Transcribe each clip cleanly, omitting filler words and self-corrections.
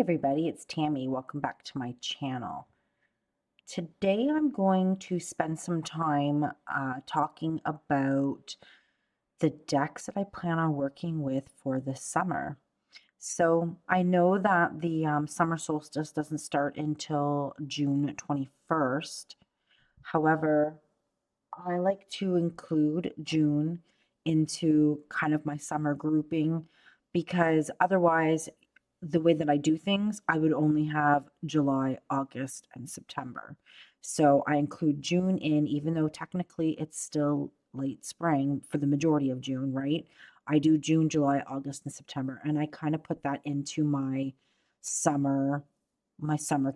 everybody, it's Tammy. Welcome back to my channel. Today I'm going to spend some time talking about the decks that I plan on working with for the summer. So I know that the summer solstice doesn't start until June 21st. However, I like to include June into kind of my summer grouping because otherwise, the way that I do things, I would only have July, August, and September. So I include June in, even though technically it's still late spring for the majority of June, right? I do June, July, August, and September, and I kind of put that into summer, my summer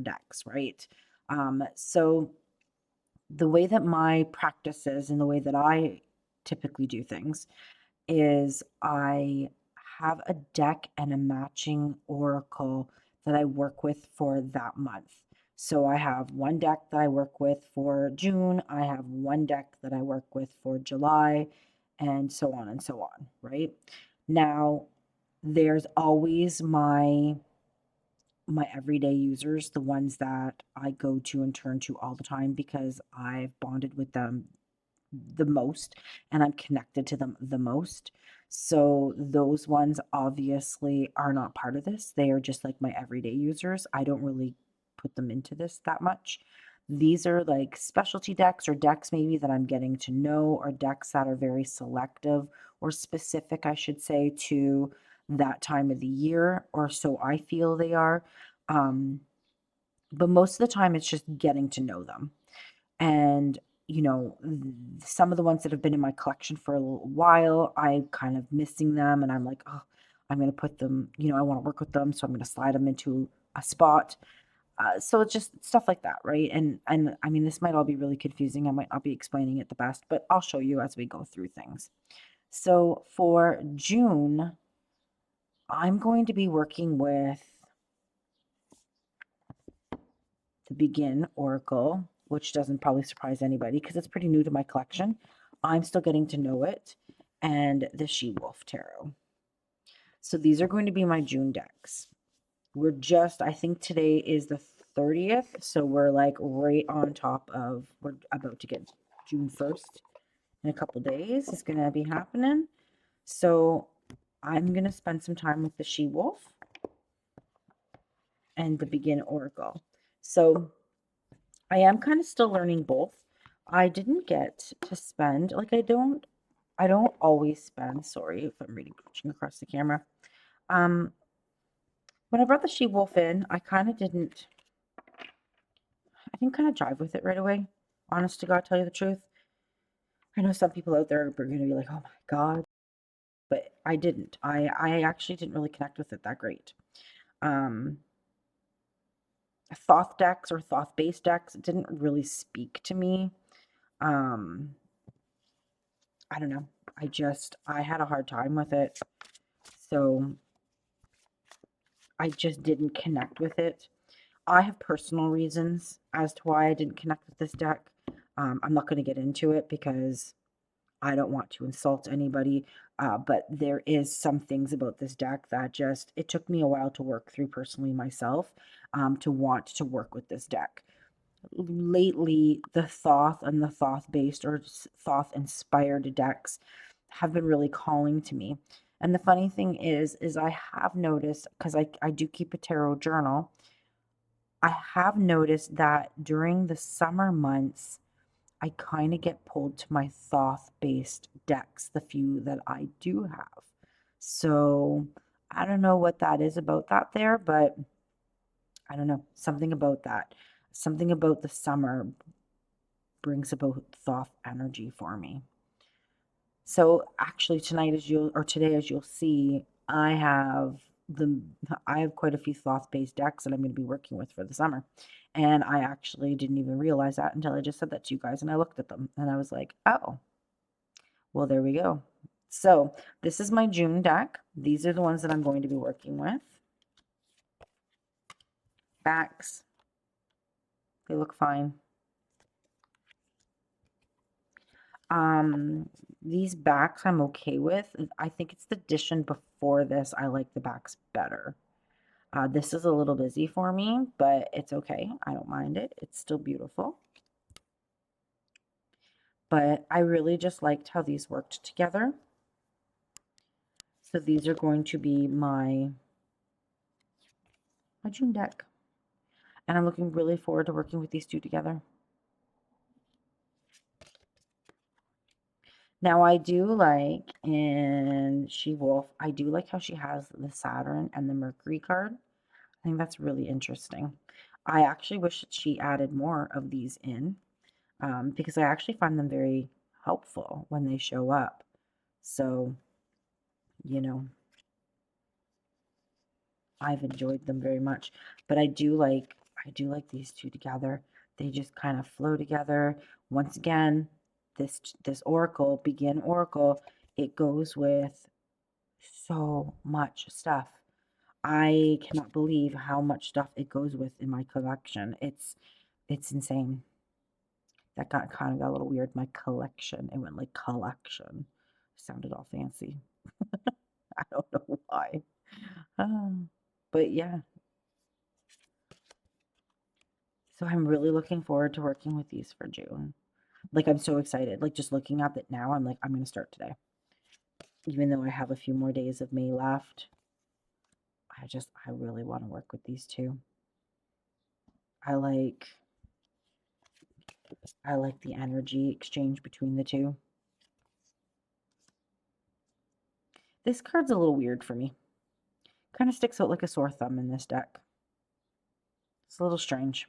decks, right? So the way that my practice is and the way that I typically do things is I have a deck and a matching oracle that I work with for that month. So I have one deck that I work with for June, I have one deck that I work with for July, and so on and so on, right? Now, there's always my everyday users, the ones that I go to and turn to all the time because I've bonded with them the most and I'm connected to them the most. So those ones obviously are not part of this. They are just like my everyday users. I don't really put them into this that much. These are like specialty decks or decks maybe that I'm getting to know, or decks that are very selective or specific, I should say, to that time of the year, or so I feel they are. Um, but most of the time, it's just getting to know them. And, some of the ones that have been in my collection for a little while, I kind of missing them, and I'm like, oh, I'm going to put them, I want to work with them, so I'm going to slide them into a spot. So it's just stuff like that, right? And I mean, this might all be really confusing. I might not be explaining it the best, but I'll show you as we go through things. So for June, I'm going to be working with the Begin Oracle, which doesn't probably surprise anybody because it's pretty new to my collection. I'm still getting to know it, and the She-Wolf Tarot. So these are going to be my June decks. I think today is the 30th, so we're like right on top of, we're about to get June 1st in a couple days. It's going to be happening. So I'm going to spend some time with the She-Wolf and the Begin Oracle. So I am kind of still learning both. I didn't get to spend, like I don't always spend, sorry if I'm reaching across the camera. When I brought the She-Wolf in, I didn't kind of jive with it right away. Honest to God, tell you the truth. I know some people out there are going to be like, oh my God, but I didn't. I actually didn't really connect with it that great. Um, Thoth decks or Thoth-based decks didn't really speak to me. Um, I don't know. I had a hard time with it. So I just didn't connect with it. I have personal reasons as to why I didn't connect with this deck. I'm not going to get into it because I don't want to insult anybody. But there is some things about this deck that it took me a while to work through personally myself, to want to work with this deck. Lately, the Thoth and the Thoth-based or Thoth-inspired decks have been really calling to me. And the funny thing is I have noticed, because I do keep a tarot journal, I have noticed that during the summer months, I kind of get pulled to my Thoth-based decks, the few that I do have. So I don't know what that is about that there, but I don't know, something about that. Something about the summer brings about Thoth energy for me. So actually today as you'll see, I have quite a few Thoth-based decks that I'm going to be working with for the summer. And I actually didn't even realize that until I just said that to you guys and I looked at them and I was like, oh, well, there we go. So this is my June deck. These are the ones that I'm going to be working with. Backs, they look fine. These backs I'm okay with. I think it's the edition before this. I like the backs better. This is a little busy for me, but it's okay. I don't mind it. It's still beautiful. But I really just liked how these worked together. So these are going to be my June deck. And I'm looking really forward to working with these two together. Now I do like in She-Wolf, I do like how she has the Saturn and the Mercury card. I think that's really interesting. I actually wish that she added more of these in because I actually find them very helpful when they show up. So, you know, I've enjoyed them very much. But I do like these two together. They just kind of flow together. Once again, this oracle, begin oracle, it goes with so much stuff. I cannot believe how much stuff it goes with in my collection. It's insane. That kind of got a little weird. My collection. It went like collection. Sounded all fancy. I don't know why. But yeah. So I'm really looking forward to working with these for June. Like I'm so excited. Like just looking at it now, I'm like, I'm gonna start today. Even though I have a few more days of May left. I really want to work with these two. I like the energy exchange between the two. This card's a little weird for me. Kind of sticks out like a sore thumb in this deck. It's a little strange.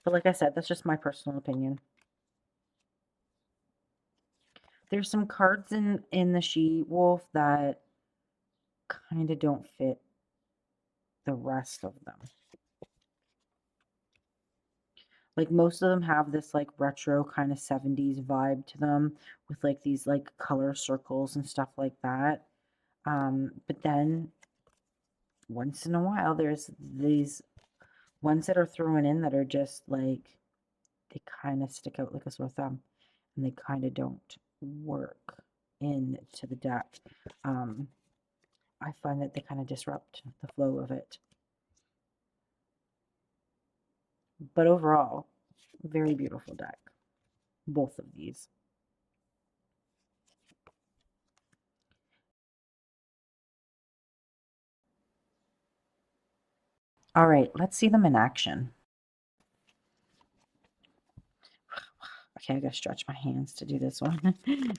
But like I said, that's just my personal opinion. There's some cards in the She-Wolf that kind of don't fit the rest of them. Like most of them have this like retro kind of 70s vibe to them with like these like color circles and stuff like that. But then once in a while there's these ones that are thrown in that are just like they kind of stick out like a sore thumb and they kind of don't work into the deck. I find that they kind of disrupt the flow of it. But overall, very beautiful deck. Both of these. All right, let's see them in action. Okay, I gotta stretch my hands to do this one.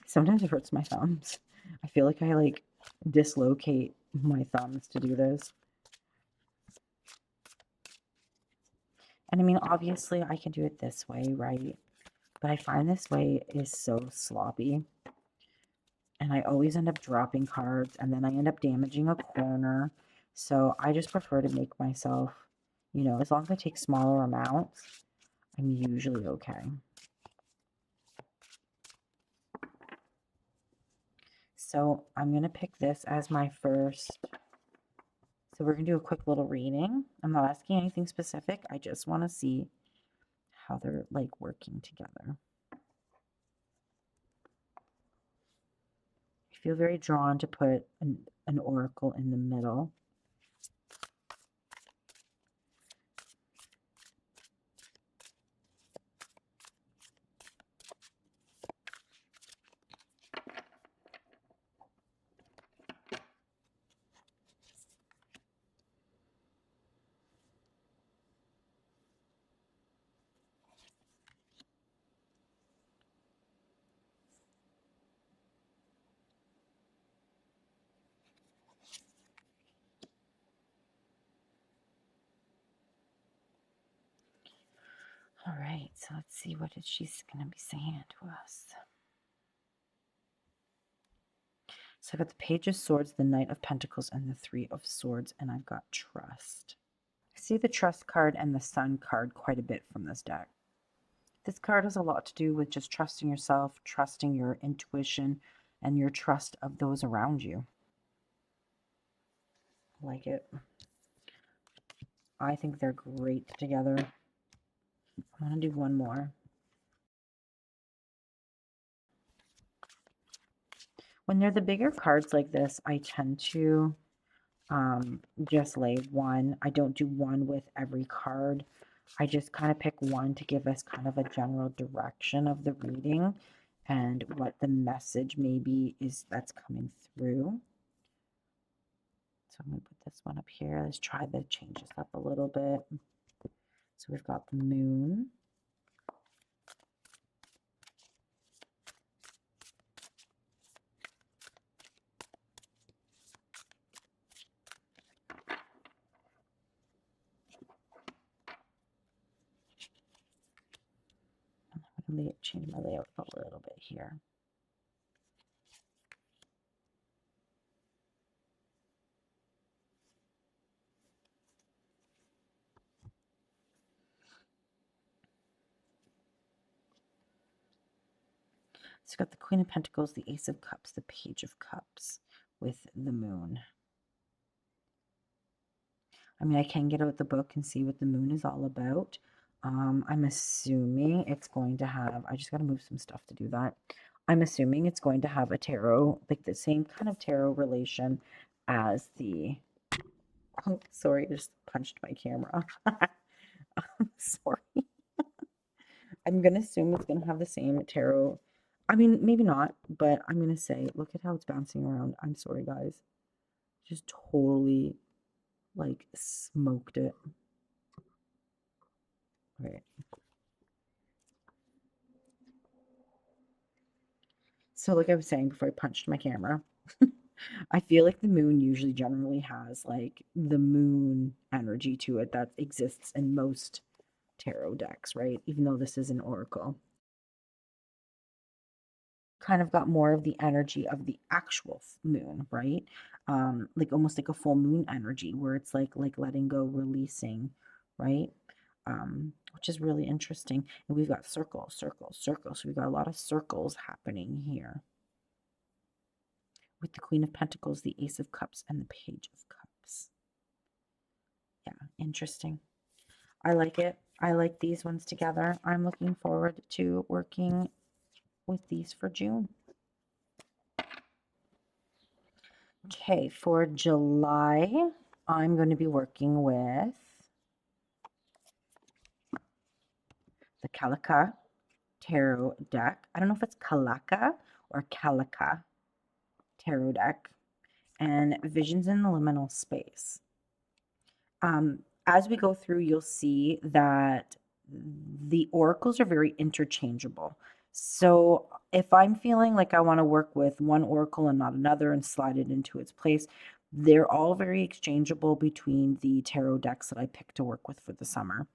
Sometimes it hurts my thumbs. I feel like I like dislocate my thumbs to do this. And I mean, obviously I can do it this way, right? But I find this way is so sloppy. And I always end up dropping cards and then I end up damaging a corner. So I just prefer to make myself, you know, as long as I take smaller amounts, I'm usually okay. So I'm going to pick this as my first. So we're going to do a quick little reading. I'm not asking anything specific. I just want to see how they're like working together. I feel very drawn to put an oracle in the middle. All right, so let's see what she's going to be saying to us. So I've got the Page of Swords, the Knight of Pentacles, and the Three of Swords, and I've got Trust. I see the Trust card and the Sun card quite a bit from this deck. This card has a lot to do with just trusting yourself, trusting your intuition, and your trust of those around you. I like it. I think they're great together. I'm going to do one more. When they're the bigger cards like this, I tend to just lay one. I don't do one with every card. I just kind of pick one to give us kind of a general direction of the reading and what the message maybe is that's coming through. So I'm going to put this one up here. Let's try to change this up a little bit. So we've got the moon. I'm going to change my layout a little bit here. So got the Queen of Pentacles, the Ace of Cups, the Page of Cups with the moon. I mean, I can get out the book and see what the moon is all about. I'm assuming it's going to have, I just got to move some stuff to do that. I'm assuming it's going to have a tarot, like the same kind of tarot relation as the, oh, sorry, I just punched my camera. Sorry. I'm going to assume it's going to have the same tarot. I mean, maybe not, but I'm going to say, look at how it's bouncing around. I'm sorry, guys. Just totally, like, smoked it. Right. So like I was saying before I punched my camera, I feel like the moon usually generally has like the moon energy to it that exists in most tarot decks, right? Even though this is an oracle. Kind of got more of the energy of the actual moon, right? Like almost like a full moon energy where it's like letting go, releasing, right? Which is really interesting. And we've got circles, circles, circles. So we've got a lot of circles happening here. With the Queen of Pentacles, the Ace of Cups, and the Page of Cups. Yeah, interesting. I like it. I like these ones together. I'm looking forward to working with these for June. Okay, for July, I'm going to be working with the Kalaka Tarot deck. I don't know if it's Kalaka or Kalaka Tarot deck. And Visions in the Liminal Space. As we go through, you'll see that the oracles are very interchangeable. So if I'm feeling like I want to work with one oracle and not another and slide it into its place, they're all very exchangeable between the tarot decks that I pick to work with for the summer.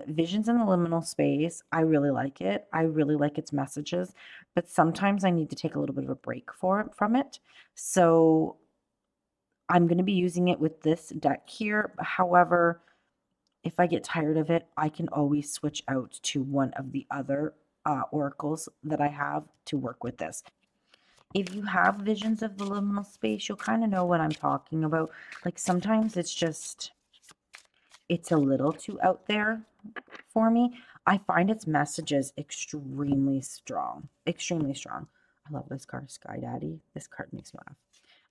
Visions in the Liminal Space, I really like it. I really like its messages, but sometimes I need to take a little bit of a break from it. So I'm going to be using it with this deck here. However, if I get tired of it, I can always switch out to one of the other oracles that I have to work with this. If you have visions of the liminal space, you'll kind of know what I'm talking about. Like sometimes it's a little too out there for me. I find its messages extremely strong, extremely strong. I love this card, Sky Daddy. This card makes me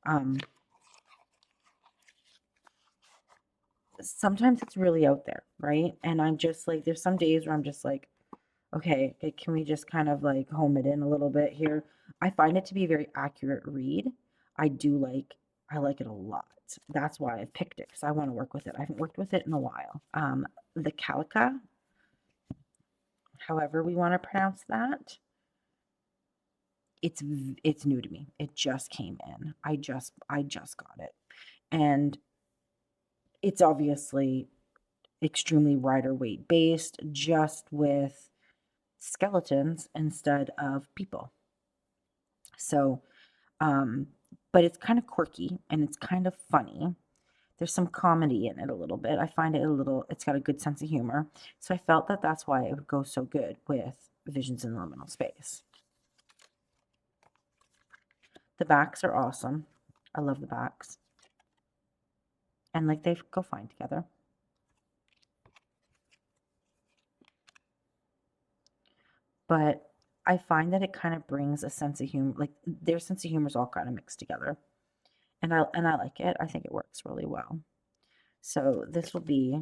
laugh. Sometimes it's really out there, right? And I'm just like, there's some days where I'm just like, okay, can we just kind of like home it in a little bit here? I find it to be a very accurate read. I like it a lot. That's why I picked it because I want to work with it. I haven't worked with it in a while. The Calica, however we want to pronounce that, it's new to me. It just came in. I just got it. And it's obviously extremely rider weight based, just with skeletons instead of people. So, but it's kind of quirky and it's kind of funny. There's some comedy in it a little bit. I find it it's got a good sense of humor. So I felt that that's why it would go so good with Visions in Liminal Space. The backs are awesome. I love the backs. And like they go fine together. But I find that it kind of brings a sense of humor, like their sense of humor is all kind of mixed together. And I like it. I think it works really well. So this will be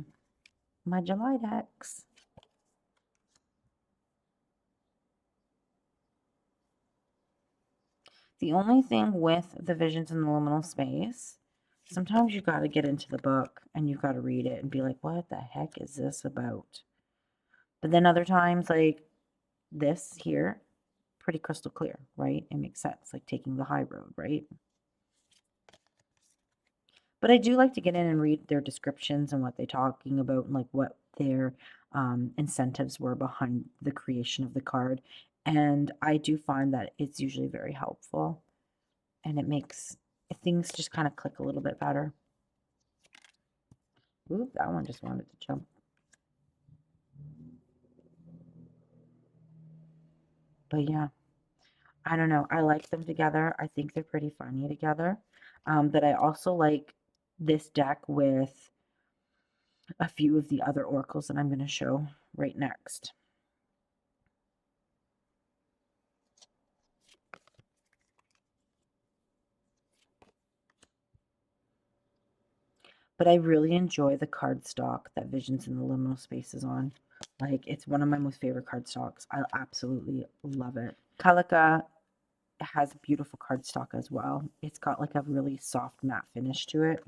my July decks. The only thing with the Visions in the Liminal Space, sometimes you got to get into the book and you've got to read it and be like, what the heck is this about? But then other times, like this here, pretty crystal clear, right? It makes sense, like taking the high road, right? But I do like to get in and read their descriptions and what they're talking about and like what their incentives were behind the creation of the card. And I do find that it's usually very helpful and it makes things just kind of click a little bit better. Ooh, that one just wanted to jump. But yeah, I don't know. I like them together. I think they're pretty funny together. But I also like this deck with a few of the other oracles that I'm going to show right next. But I really enjoy the cardstock that Visions in the Liminal Space is on. Like, it's one of my most favorite cardstocks. I absolutely love it. Calica has beautiful cardstock as well. It's got like a really soft matte finish to it.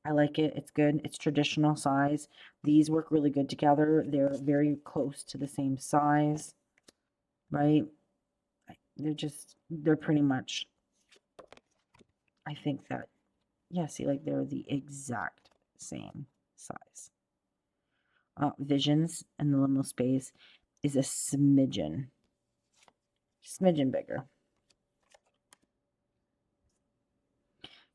I like it. It's good. It's traditional size. These work really good together. They're very close to the same size, right? They're pretty much, I think that, yeah, see, like they're the exact same size. Visions and the liminal space is a smidgen bigger.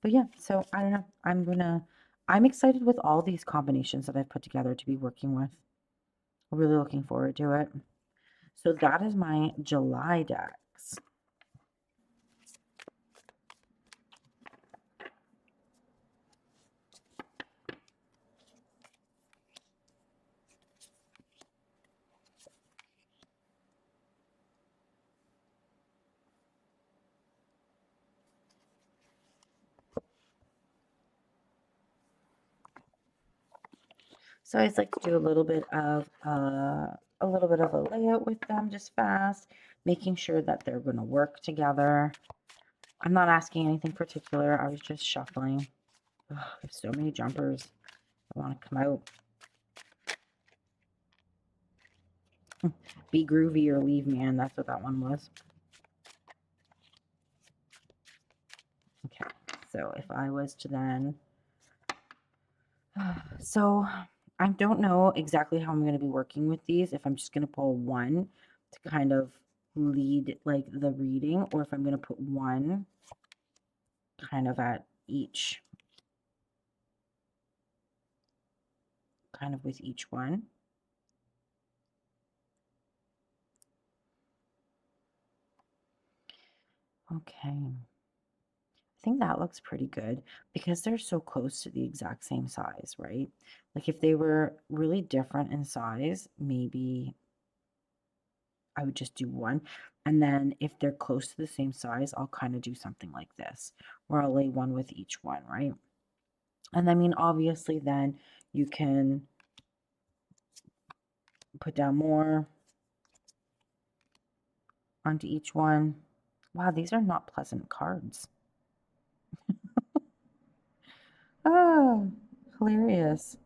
But yeah, so I don't know. I'm excited with all these combinations that I've put together to be working with. I'm really looking forward to it. So that is my July decks. So I just like to do a little bit of a layout with them just fast, making sure that they're going to work together. I'm not asking anything particular. I was just shuffling. Ugh, there's so many jumpers that want to come out. Be groovy or leave, man. That's what that one was. Okay, so if I was to then, so I don't know exactly how I'm going to be working with these. If I'm just going to pull one to kind of lead like the reading, or if I'm going to put one kind of at each, kind of with each one. Okay. I think that looks pretty good because they're so close to the exact same size, right? Like if they were really different in size, maybe I would just do one. And then if they're close to the same size, I'll kind of do something like this, where I'll lay one with each one, right? And I mean, obviously, then you can put down more onto each one. Wow, these are not pleasant cards. Oh, hilarious.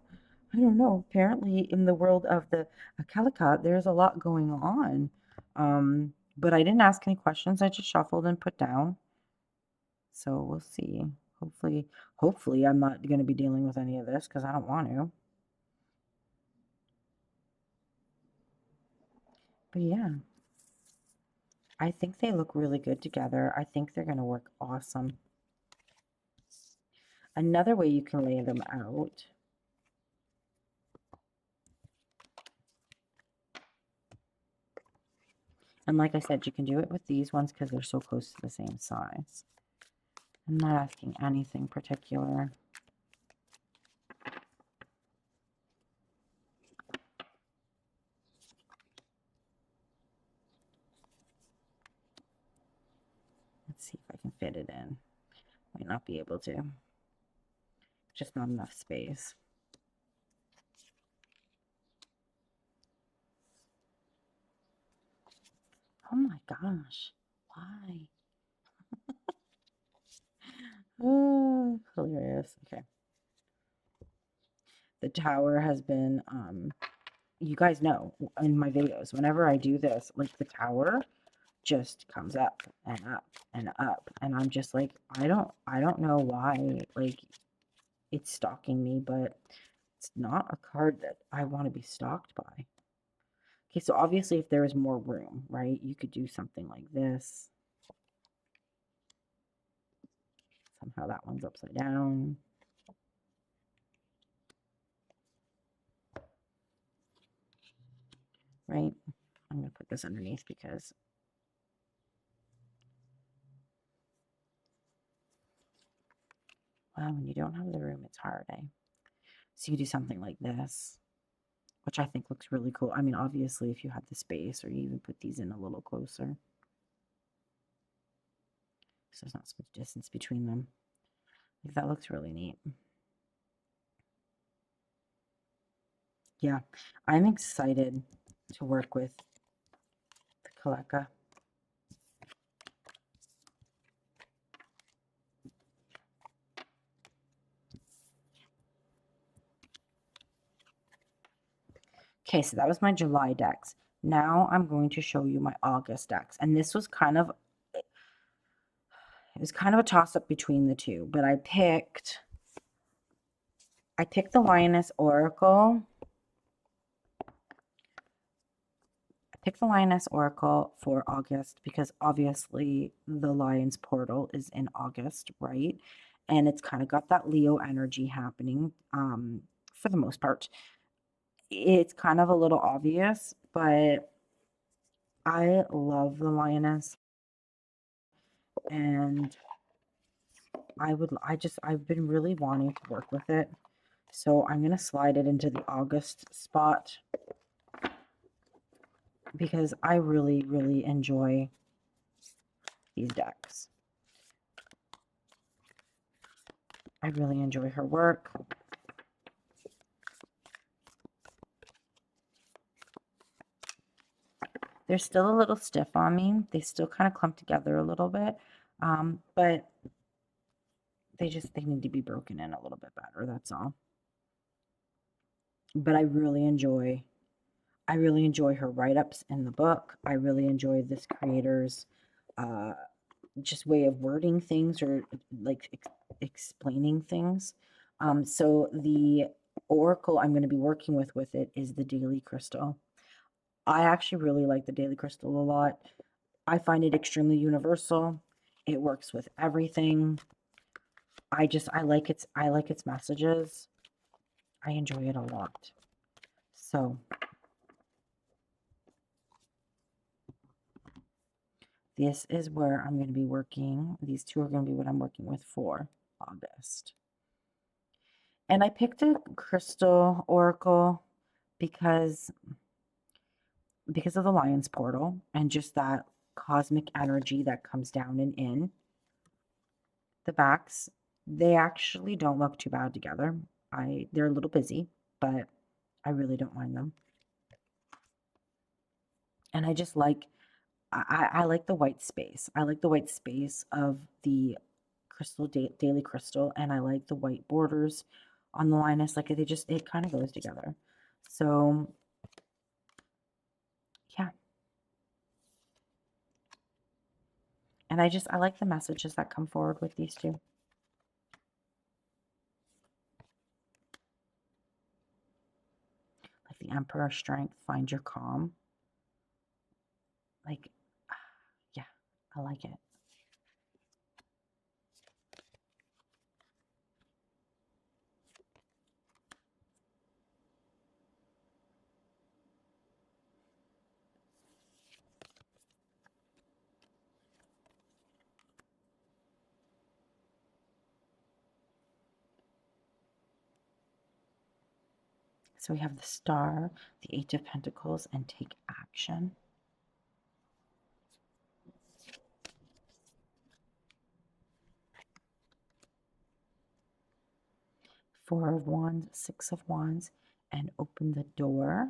I don't know. Apparently, in the world of the Calicut, there's a lot going on. But I didn't ask any questions. I just shuffled and put down. So we'll see. Hopefully, I'm not going to be dealing with any of this because I don't want to. But yeah, I think they look really good together. I think they're going to work awesome. Another way you can lay them out. And like I said, you can do it with these ones because they're so close to the same size. I'm not asking anything particular. Let's see if I can fit it in. Might not be able to. Just not enough space. Oh my gosh. Why? Oh, hilarious. Okay. The tower has been, you guys know in my videos, whenever I do this, like the tower just comes up and up and up. And I'm just like, I don't know why, like, it's stalking me, but it's not a card that I want to be stalked by. Okay, so obviously if there was more room, right, you could do something like this. Somehow that one's upside down. Right? I'm going to put this underneath because well, when you don't have the room, it's hard, eh? So you do something like this, which I think looks really cool. I mean, obviously, if you had the space or you even put these in a little closer, so there's not so much distance between them. Like, that looks really neat. Yeah, I'm excited to work with the Kaleka. Okay, so that was my July decks. Now I'm going to show you my August decks. And this was kind of, it was kind of a toss-up between the two, but I picked the Lioness Oracle. I picked the Lioness Oracle for August because obviously the Lion's Portal is in August, right? And it's kind of got that Leo energy happening for the most part. It's kind of a little obvious, but I love the Lioness, and I've been really wanting to work with it. So I'm going to slide it into the August spot because I really, really enjoy these decks. I really enjoy her work. They're still a little stiff on me. They still kind of clump together a little bit, but they need to be broken in a little bit better, that's all. But I really enjoy her write-ups in the book. I really enjoy this creator's just way of wording things or like explaining things. So the oracle I'm going to be working with it is the Daily Crystal. I actually really like the Daily Crystal a lot. I find it extremely universal. It works with everything. I like its messages. I enjoy it a lot. So this is where I'm going to be working. These two are going to be what I'm working with for August. And I picked a crystal oracle because of the Lion's Portal and just that cosmic energy that comes down and in. The backs, they actually don't look too bad together. They're a little busy, but I really don't mind them. And I just like I like the white space. I like the white space of the Daily Crystal, and I like the white borders on the Linus. Like it kind of goes together. So yeah. And I like the messages that come forward with these two. Like the Emperor Strength, find your calm. Like, yeah, I like it. So we have the Star, the Eight of Pentacles, and take action. Four of Wands, Six of Wands, and open the door.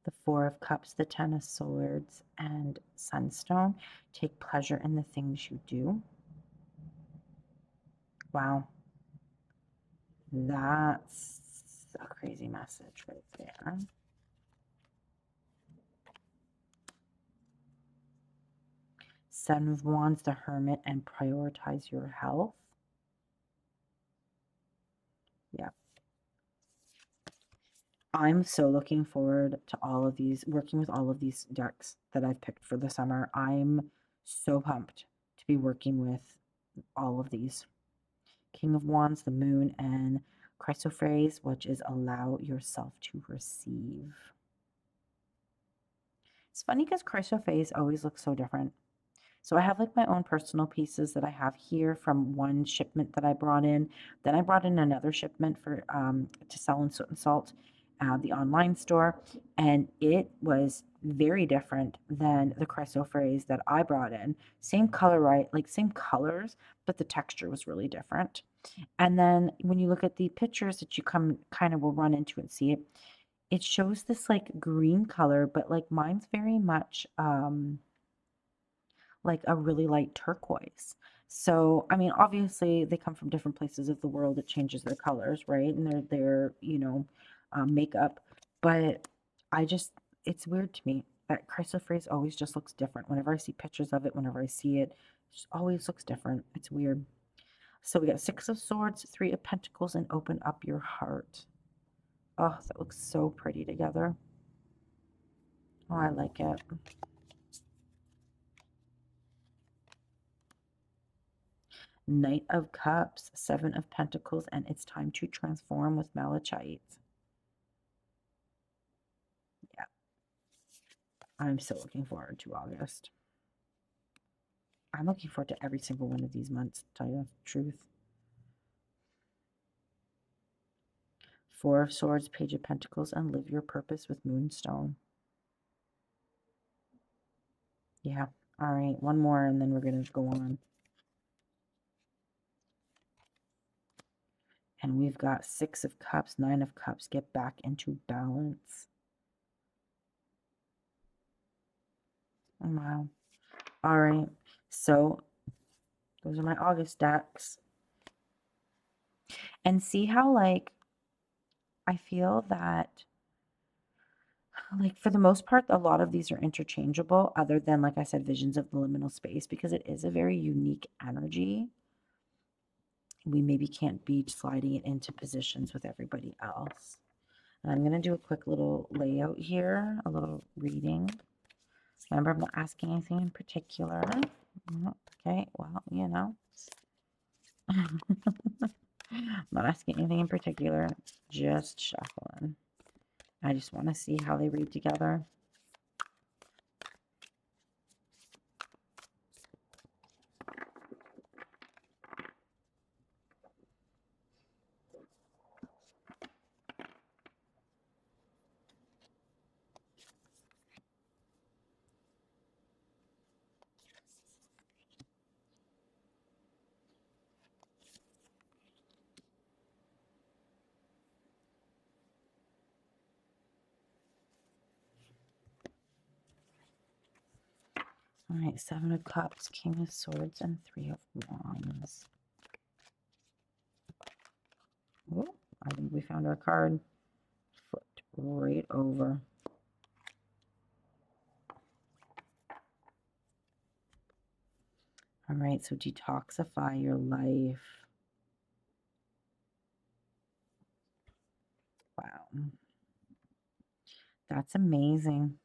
The Four of Cups, the Ten of Swords, and Sunstone. Take pleasure in the things you do. Wow. That's a crazy message right there. Seven of Wands, the Hermit, and prioritize your health. Yeah. I'm so looking forward to all of these, working with all of these decks that I've picked for the summer. I'm so pumped to be working with all of these. King of Wands, the Moon, and Chrysophrase, which is allow yourself to receive. It's funny because Chrysophrase always looks so different. So I have like my own personal pieces that I have here from one shipment that I brought in. Then I brought in another shipment for to sell in Soot Salt, the online store, and it was very different than the Chrysophrase that I brought in. Same color, right? Like same colors, but the texture was really different. And then when you look at the pictures that you kind of will run into and see it, it shows this like green color, but like mine's very much like a really light turquoise. So, I mean, obviously they come from different places of the world. It changes their colors, right? And their makeup. But it's weird to me that Chrysoprase always just looks different. Whenever I see pictures of it, whenever I see it, it just always looks different. It's weird. So we got Six of Swords, Three of Pentacles, and open up your heart. Oh, that looks so pretty together. Oh, I like it. Knight of Cups, Seven of Pentacles, and it's time to transform with malachite. Yeah, I'm so looking forward to August. I'm looking forward to every single one of these months, to tell you the truth. Four of Swords, Page of Pentacles, and live your purpose with Moonstone. Yeah, all right, one more and then we're going to go on. And we've got Six of Cups, Nine of Cups, get back into balance. Wow. All right, so those are my August decks. And see how, like, I feel that, like, for the most part, a lot of these are interchangeable, other than, like I said, Visions of the Liminal Space, because it is a very unique energy. We maybe can't be sliding it into positions with everybody else. And I'm going to do a quick little layout here, a little reading. Remember, I'm not asking anything in particular. Okay, well, you know. I'm not asking anything in particular, just shuffling. I just want to see how they read together. All right, Seven of Cups, King of Swords, and Three of Wands. Oh, I think we found our card. Flipped right over. All right, so detoxify your life. Wow. That's amazing.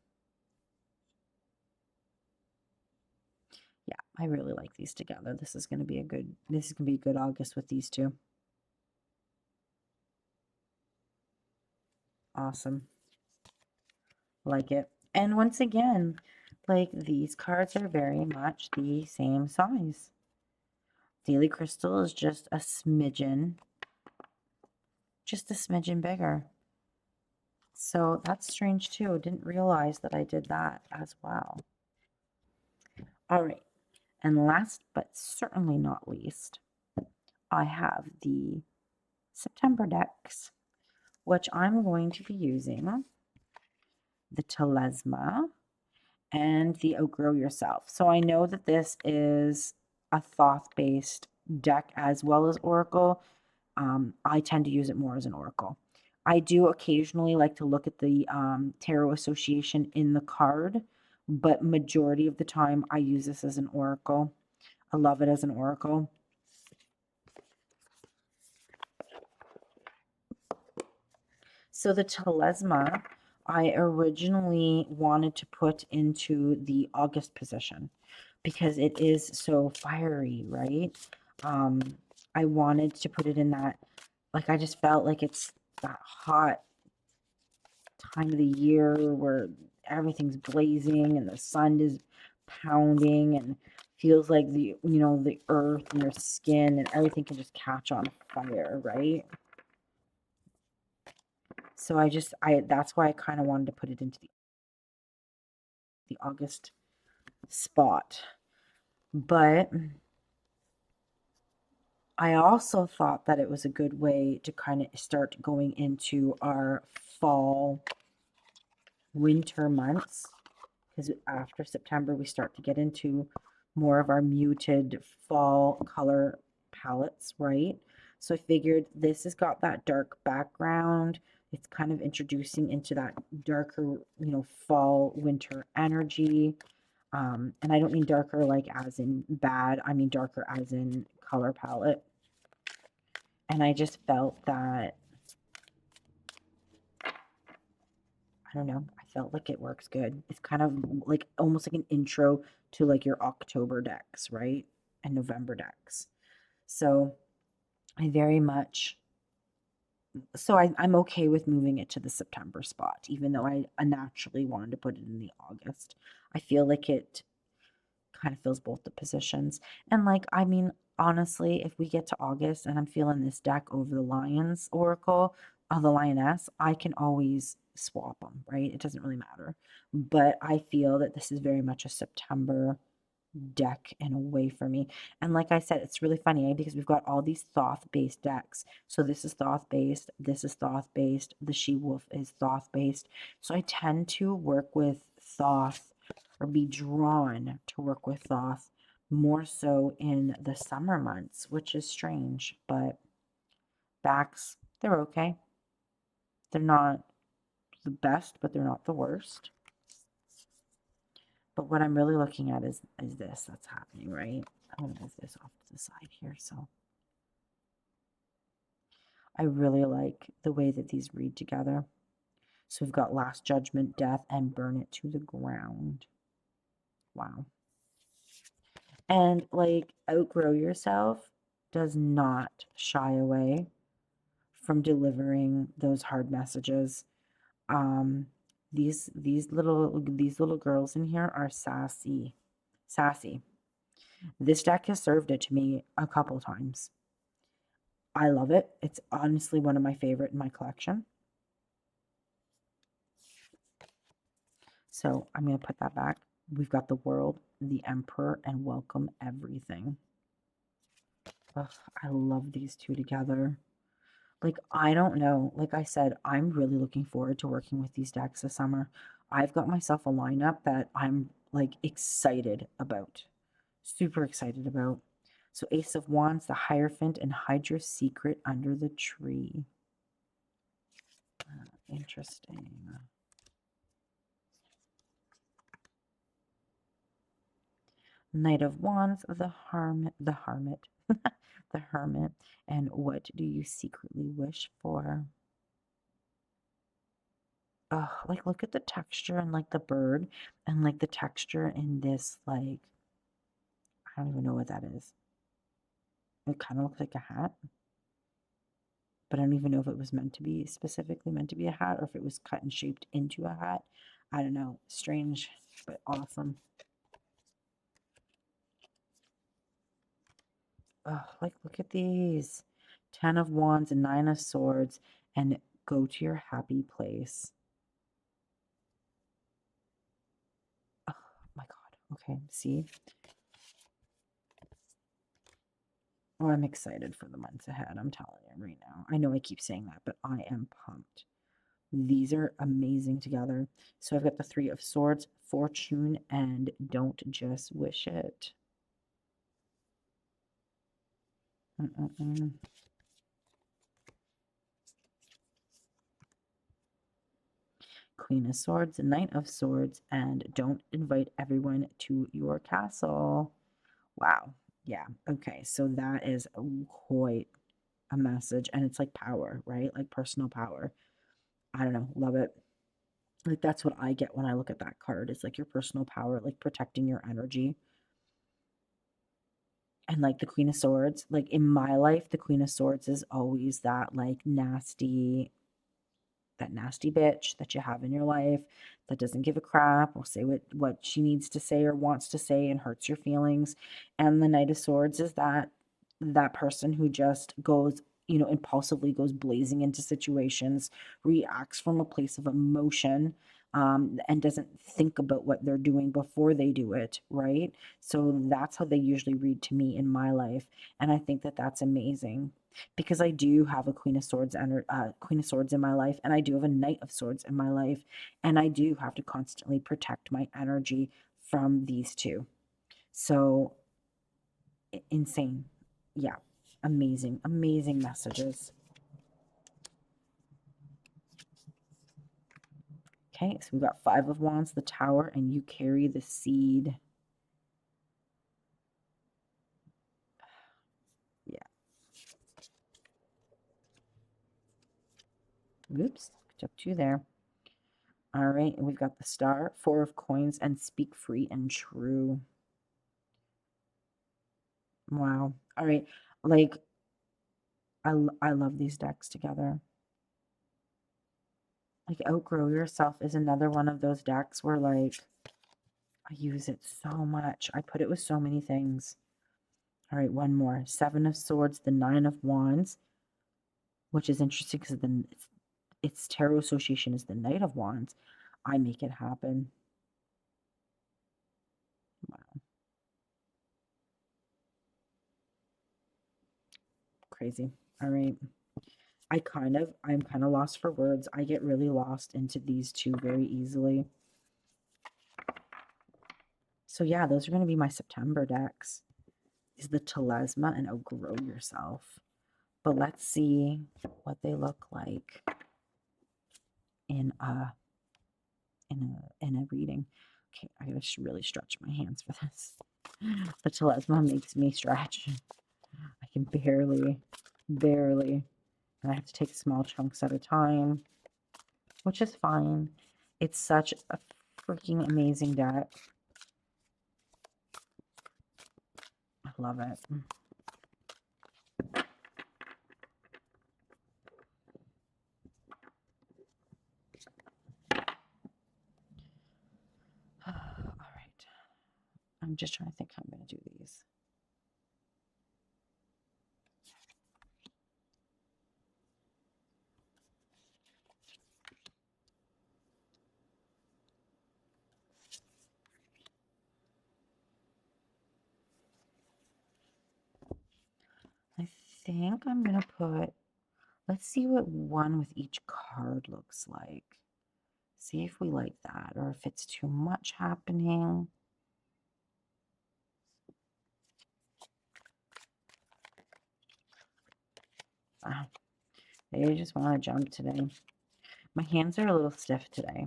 Yeah, I really like these together. This is going to be a good August with these two. Awesome. Like it. And once again, like these cards are very much the same size. Daily Crystal is just a smidgen bigger. So that's strange too. Didn't realize that I did that as well. All right. And last but certainly not least, I have the September decks, which I'm going to be using the Telesma and the Outgrow Yourself. So I know that this is a Thoth-based deck as well as Oracle. I tend to use it more as an Oracle. I do occasionally like to look at the Tarot Association in the card, but majority of the time I use this as an Oracle. I love it as an Oracle. So the Telesma, I originally wanted to put into the August position because it is so fiery, right? Um, I wanted to put it in that, like I just felt like it's that hot time of the year where everything's blazing and the sun is pounding and feels like the earth and your skin and everything can just catch on fire, right? So that's why I kind of wanted to put it into the August spot. But I also thought that it was a good way to kind of start going into our fall, winter months, because after September we start to get into more of our muted fall color palettes, right? So I figured this has got that dark background. It's kind of introducing into that darker, fall, winter energy. And I don't mean darker like as in bad, I mean darker as in color palette. And I just felt that, I don't know, I felt like it works good. It's kind of like almost like an intro to like your October decks, right? And November decks. So I very much, I'm okay with moving it to the September spot, even though I naturally wanted to put it in the August. I feel like it kind of fills both the positions. And like, I mean, honestly, if we get to August and I'm feeling this deck over the Lions Oracle, the Lioness, I can always swap them, right? It doesn't really matter. But I feel that this is very much a September deck in a way for me. And like I said, it's really funny, because we've got all these Thoth-based decks. So this is Thoth-based, this is Thoth-based, the She-Wolf is Thoth-based. So I tend to work with Thoth, or be drawn to work with Thoth more so in the summer months, which is strange, but backs, they're okay. They're not the best, but they're not the worst. But what I'm really looking at is this that's happening, right? I'm going to move this off to the side here. So I really like the way that these read together. So we've got Last Judgment, Death, and Burn It to the Ground. Wow. And like Outgrow Yourself does not shy away from delivering those hard messages. Um, these little girls in here are sassy. Sassy. This deck has served it to me a couple times. I love it. It's honestly one of my favorite in my collection. So I'm going to put that back. We've got the World, the Emperor, and Welcome Everything. Ugh, I love these two together. Like, I don't know. Like I said, I'm really looking forward to working with these decks this summer. I've got myself a lineup that I'm like excited about. Super excited about. So Ace of Wands, the Hierophant, and Hydra's Secret Under the Tree. Interesting. Knight of Wands, the Hermit, the Hermit, and what do you secretly wish for? Oh, like look at the texture and like the bird and like the texture in this, like, I don't even know what that is. It kind of looks like a hat, but I don't even know if it was meant to be specifically meant to be a hat or if it was cut and shaped into a hat. I don't know. Strange, but awesome. Oh, like look at these. 10 of Wands and 9 of Swords, and go to your happy place. Okay, see? Oh, I'm excited for the months ahead. I'm telling you right now. I know I keep saying that, but I am pumped. These are amazing together. So I've got the Three of Swords, Fortune, and Don't Just Wish It. Queen of Swords, Knight of Swords, and don't invite everyone to your castle. Wow. Yeah. Okay. So that is quite a message. And it's like power, right? Like personal power. I don't know. Love it. Like that's what I get when I look at that card. It's like your personal power, like protecting your energy. And like the Queen of Swords, like in my life, the Queen of Swords is always that nasty bitch that you have in your life that doesn't give a crap or say what she needs to say or wants to say and hurts your feelings. And the Knight of Swords is that person who just goes, impulsively goes blazing into situations, reacts from a place of emotion, and doesn't think about what they're doing before they do it, right? So that's how they usually read to me in my life. And I think that that's amazing because I do have a Queen of Swords in my life, and I do have a Knight of Swords in my life, and I do have to constantly protect my energy from these two. So insane, yeah, amazing, amazing messages. Okay, so we've got Five of Wands, the Tower, and you carry the seed. Yeah. Oops, took two there. All right, and we've got the Star, Four of Coins, and Speak Free and True. Wow. All right, like I love these decks together. Like Outgrow Yourself is another one of those decks where like I use it so much. I put it with so many things. All right, one more. Seven of Swords, the Nine of Wands, which is interesting because its tarot association is the Knight of Wands. I make it happen. Wow, crazy. All right. I'm kind of lost for words. I get really lost into these two very easily. So yeah, those are going to be my September decks. Is the Telesma and Outgrow Yourself. But let's see what they look like in a in a reading. Okay, I gotta really stretch my hands for this. The Telesma makes me stretch. I can barely, and I have to take small chunks at a time, which is fine. It's such a freaking amazing deck. I love it. All right. I'm just trying to think how I'm going to do these. I think I'm going to put, let's see what one with each card looks like. See if we like that or if it's too much happening. Ah, they just want to jump today. My hands are a little stiff today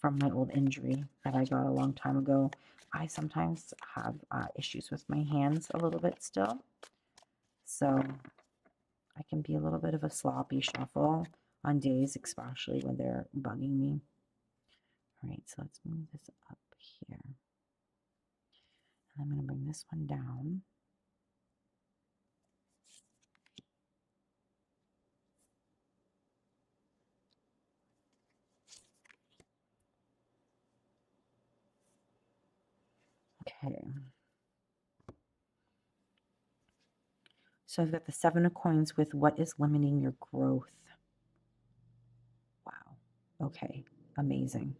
from my old injury that I got a long time ago. I sometimes have issues with my hands a little bit still. So I can be a little bit of a sloppy shuffle on days, especially when they're bugging me. All right, so let's move this up here. And I'm going to bring this one down. Okay. So I've got the Seven of Coins with what is limiting your growth. Wow. Okay. Amazing.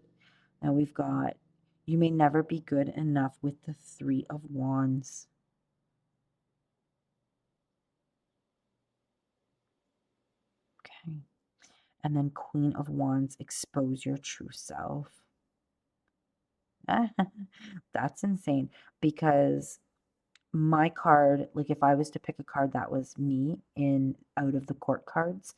Now we've got You may never be good enough with the Three of Wands. Okay. And then Queen of Wands, expose your true self. That's insane because my card, like if I was to pick a card that was me in out of the court cards,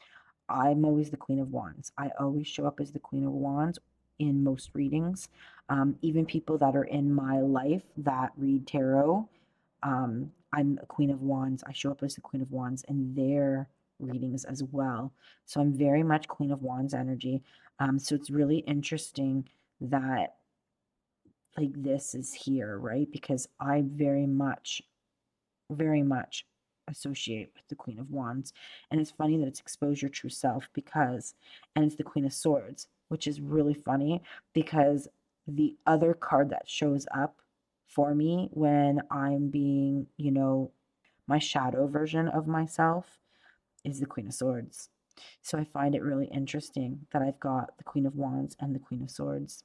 I'm always the Queen of Wands. I always show up as the Queen of Wands in most readings. Even people that are in my life that read tarot, I'm a Queen of Wands. I show up as the Queen of Wands in their readings as well. So I'm very much Queen of Wands energy. So it's really interesting that like this is here, right? Because I very much associate with the Queen of Wands. And it's funny that it's expose your true self because, and it's the Queen of Swords, which is really funny because the other card that shows up for me when I'm being, my shadow version of myself is the Queen of Swords. So I find it really interesting that I've got the Queen of Wands and the Queen of Swords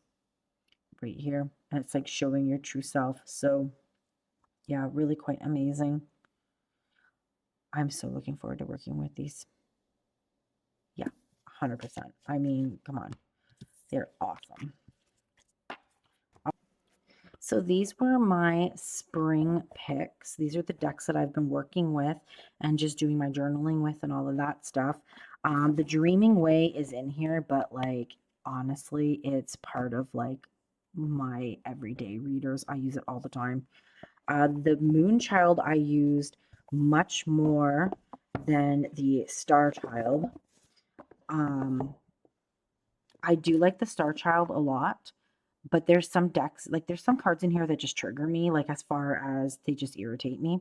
right here. And it's like showing your true self. So yeah, really quite amazing. I'm so looking forward to working with these. Yeah, 100%. I mean, come on. They're awesome. So these were my spring picks. These are the decks that I've been working with and just doing my journaling with and all of that stuff. The Dreaming Way is in here, but like honestly, it's part of like my everyday readers. I use it all the time. The Moonchild I used much more than the Star Child. I do like the Star Child a lot, but there's some decks, like there's some cards in here that just trigger me, like as far as they just irritate me.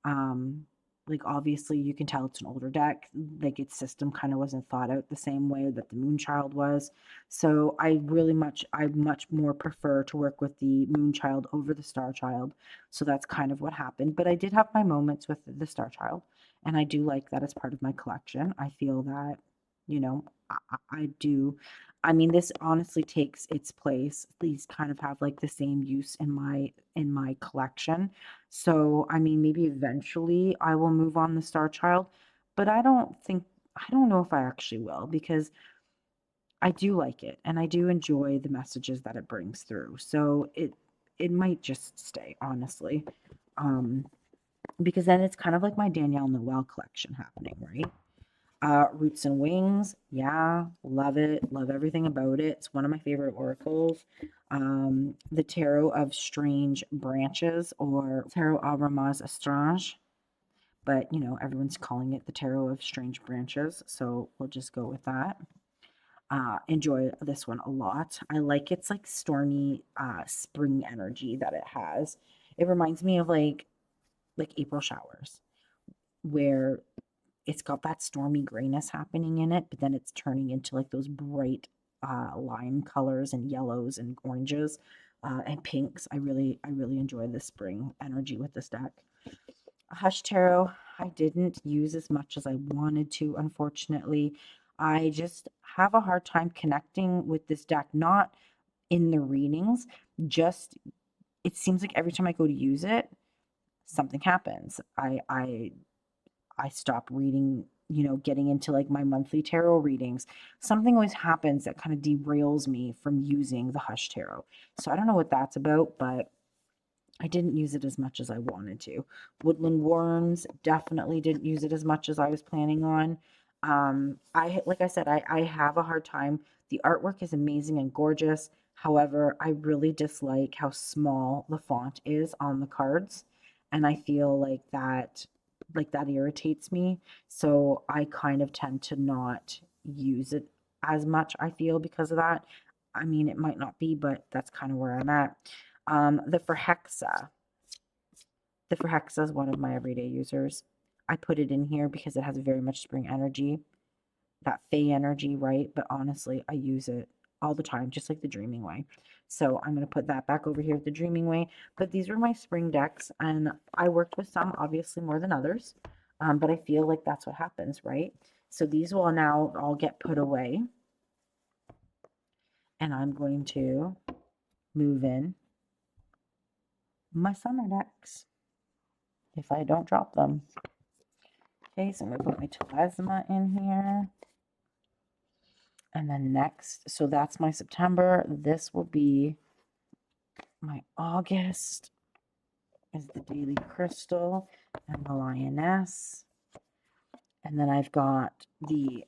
Um, like obviously you can tell it's an older deck, like its system kind of wasn't thought out the same way that the Moonchild was. So I much more prefer to work with the Moonchild over the Star Child. So that's kind of what happened. But I did have my moments with the Star Child, and I do like that as part of my collection. I feel that, I do. I mean, this honestly takes its place. These kind of have like the same use in my collection. So, I mean, maybe eventually I will move on the Star Child, but I don't know if I actually will because I do like it and I do enjoy the messages that it brings through. So it might just stay, honestly. Um, because then it's kind of like my Danielle Noel collection happening, right? Roots and Wings, yeah, love it. Love everything about it. It's one of my favorite oracles. The Tarot of Strange Branches or Tarot of Ramaz Estrange, but everyone's calling it the Tarot of Strange Branches, so we'll just go with that. Enjoy this one a lot. I like its like stormy spring energy that it has. It reminds me of like April showers where it's got that stormy grayness happening in it, but then it's turning into like those bright lime colors and yellows and oranges and pinks. I really enjoy the spring energy with this deck. Hush Tarot, I didn't use as much as I wanted to, unfortunately. I just have a hard time connecting with this deck, not in the readings, just it seems like every time I go to use it, something happens. I stop reading, getting into like my monthly tarot readings. Something always happens that kind of derails me from using the Hush Tarot. So I don't know what that's about, but I didn't use it as much as I wanted to. Woodland Worms, definitely didn't use it as much as I was planning on. Like I said, I have a hard time. The artwork is amazing and gorgeous. However, I really dislike how small the font is on the cards, and I feel like that irritates me. So I kind of tend to not use it as much, I feel, because of that. I mean, it might not be, but that's kind of where I'm at. The Phyrhexa. The Phyrhexa is one of my everyday users. I put it in here because it has very much spring energy, that Fey energy, right? But honestly, I use it all the time, just like the Dreaming Way. So I'm going to put that back over here with the Dreaming Way. But these were my spring decks, and I worked with some, obviously, more than others. But I feel like that's what happens, right? So these will now all get put away, and I'm going to move in my summer decks if I don't drop them. Okay, so I'm going to put my Telesma in here. And then next, so that's my September. This will be my August, is the Daily Crystal and the Lioness. And then I've got the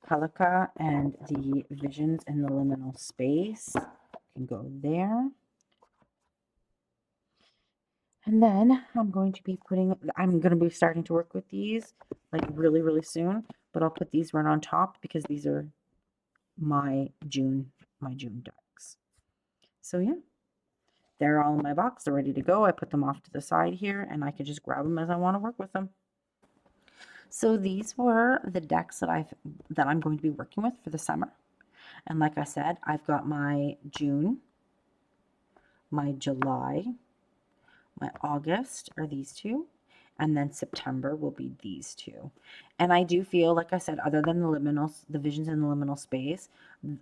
Kalika and the Visions in the Liminal Space. Can go there. And then I'm going to be starting to work with these like really, really soon. But I'll put these right on top because these are my June decks. So yeah, they're all in my box. They're ready to go. I put them off to the side here and I can just grab them as I want to work with them. So these were the decks that I'm going to be working with for the summer. And like I said, I've got my June, my July, my August are these two, and then September will be these two. And I do feel, like I said, other than the visions in the liminal space,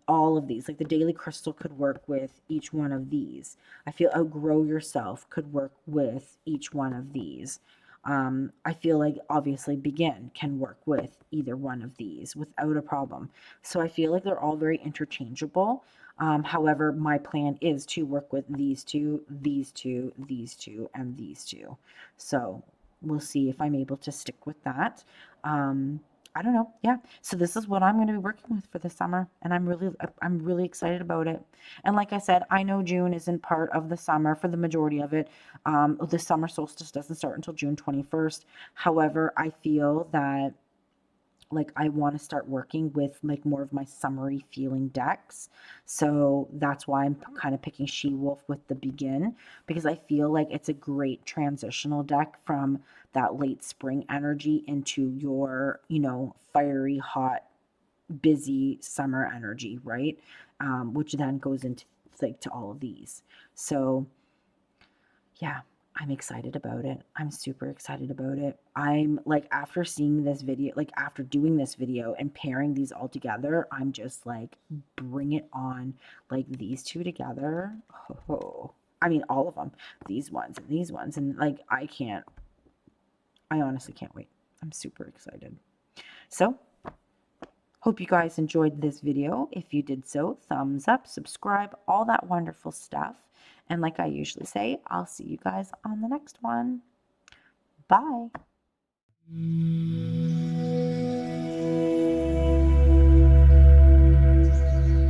all of these, like the Daily Crystal could work with each one of these. I feel Outgrow Yourself could work with each one of these. I feel like obviously Begin can work with either one of these without a problem. So I feel like they're all very interchangeable. However, my plan is to work with these two, these two, these two, and these two. So we'll see if I'm able to stick with that. I don't know. Yeah. So this is what I'm going to be working with for the summer, and I'm really excited about it. And like I said, I know June isn't part of the summer for the majority of it. The summer solstice doesn't start until June 21st. However, I feel that like I want to start working with like more of my summery feeling decks. So that's why I'm kind of picking She-Wolf with the Begin, because I feel like it's a great transitional deck from that late spring energy into your, fiery, hot, busy summer energy, right? Which then goes into like to all of these. So yeah, I'm excited about it. I'm super excited about it. I'm like, after seeing this video, like after doing this video and pairing these all together, I'm just like, bring it on. Like these two together. Oh, I mean, all of them, these ones and these ones. And like, I honestly can't wait. I'm super excited. So hope you guys enjoyed this video. If you did so, thumbs up, subscribe, all that wonderful stuff. And like I usually say, I'll see you guys on the next one. Bye.